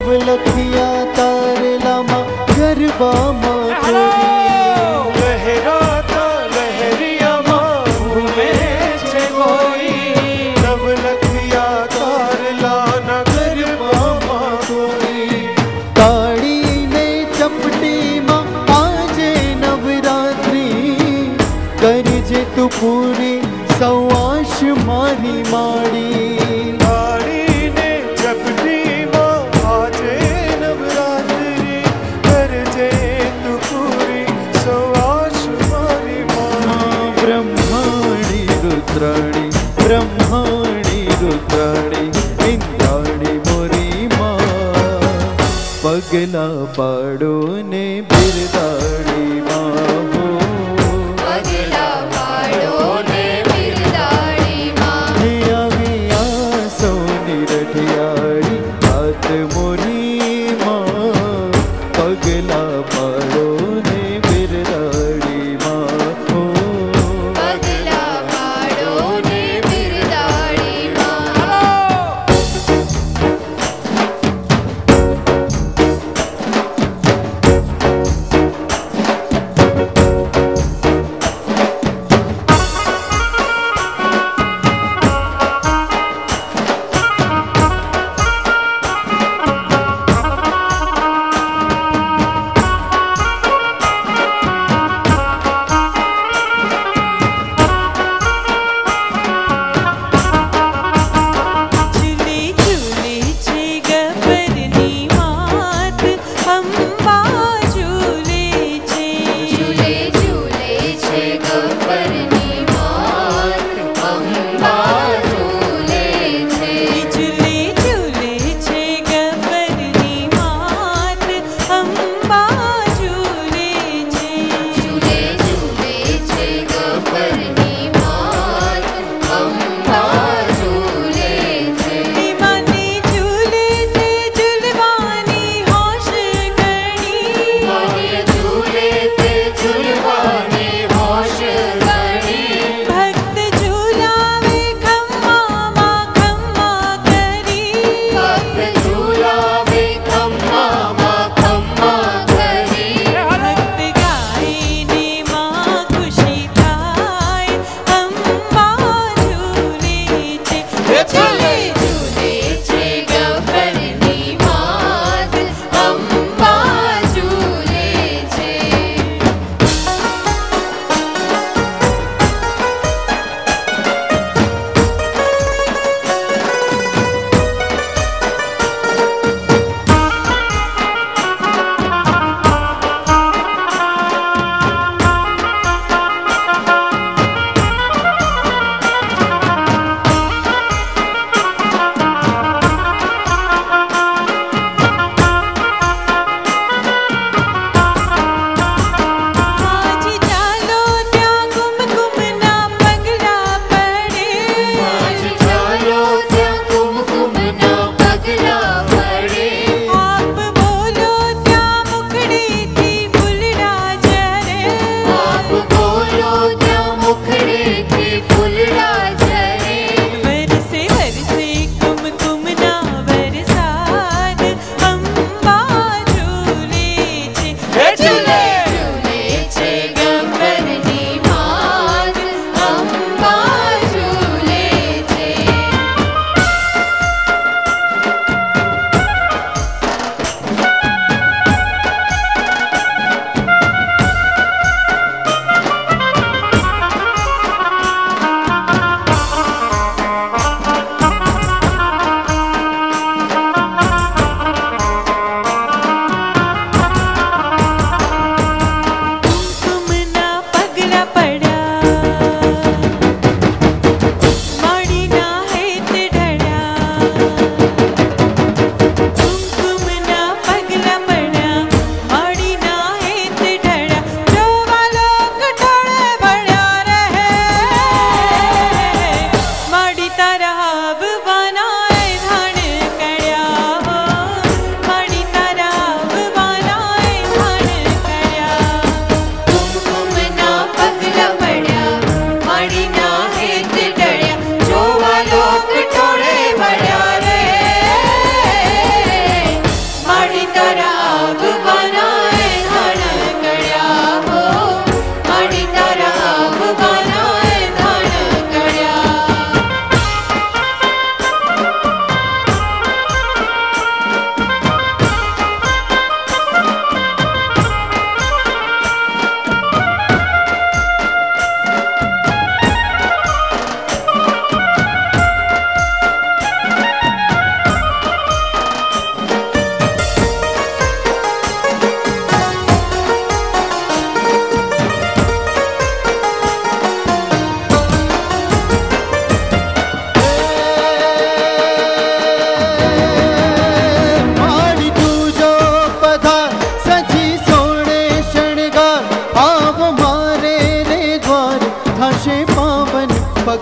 लखिया तारला माँ गरबा माँ लहराता लहरिया माँ घूमे छे कोई नव लखिया तारला न गरबा माँ कोई ताड़ी ने चपटी माँ आजे नवरात्रि करजे तू पूरी सवाश मारी माड़ी ताड़ी ने चपटी माँ आजे नवरात्रि करजे तू पूरी सवाश मारी माँ ब्रह्माणी रुद्राणी ब्रह्माणी रुद्राणी इंद्राणी मोरी माँ पगला पाड़ो ने बिरदाड़ी माँ हो पगला पाड़ो ने बिरदाड़ी माँ आवी आ सोनी रठियाड़ी हाथ मोरी माँ पगला पाड़ो ने बिरदाड़ी माँ हो पगला पाड़ो ने बिरदाड़ी माँ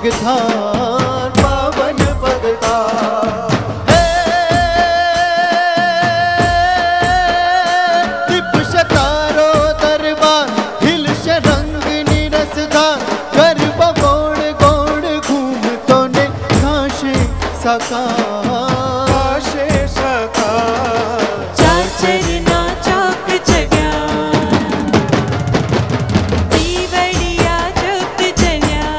पगधार पावन पगधार दिप शतारो दरबार हिल रंग निरसदार कर बगोड़ गोड़ घूम तो ने काशे साकार काशे साकार चाचरना चौक जग्या दीवड़िया चौक जग्या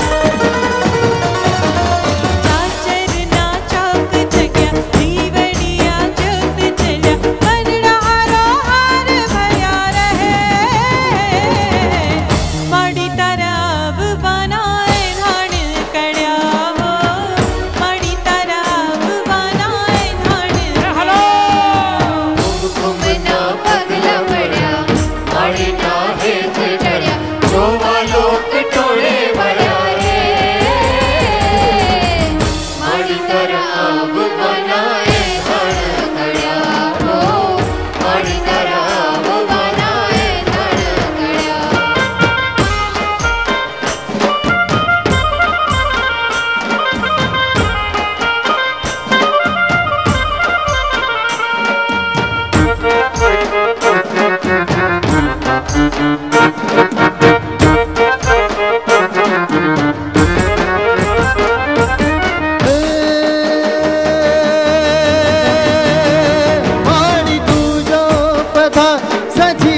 चाचरना चौक जग्या दीवड़िया चौक जग्या मनड़ा हारो हार भया रहे माड़ी तरफ बनाए धान कड़या हो माड़ी तरफ बनाए धान घूमना पगला पड़ा माड़ी ना हेत डरिया जोवा लोक टोले भया रे माड़ी तरफ बनाए धन कड़या हो माड़ी तरफ बनाए धन कड़या माड़ी तू जो पधार सजी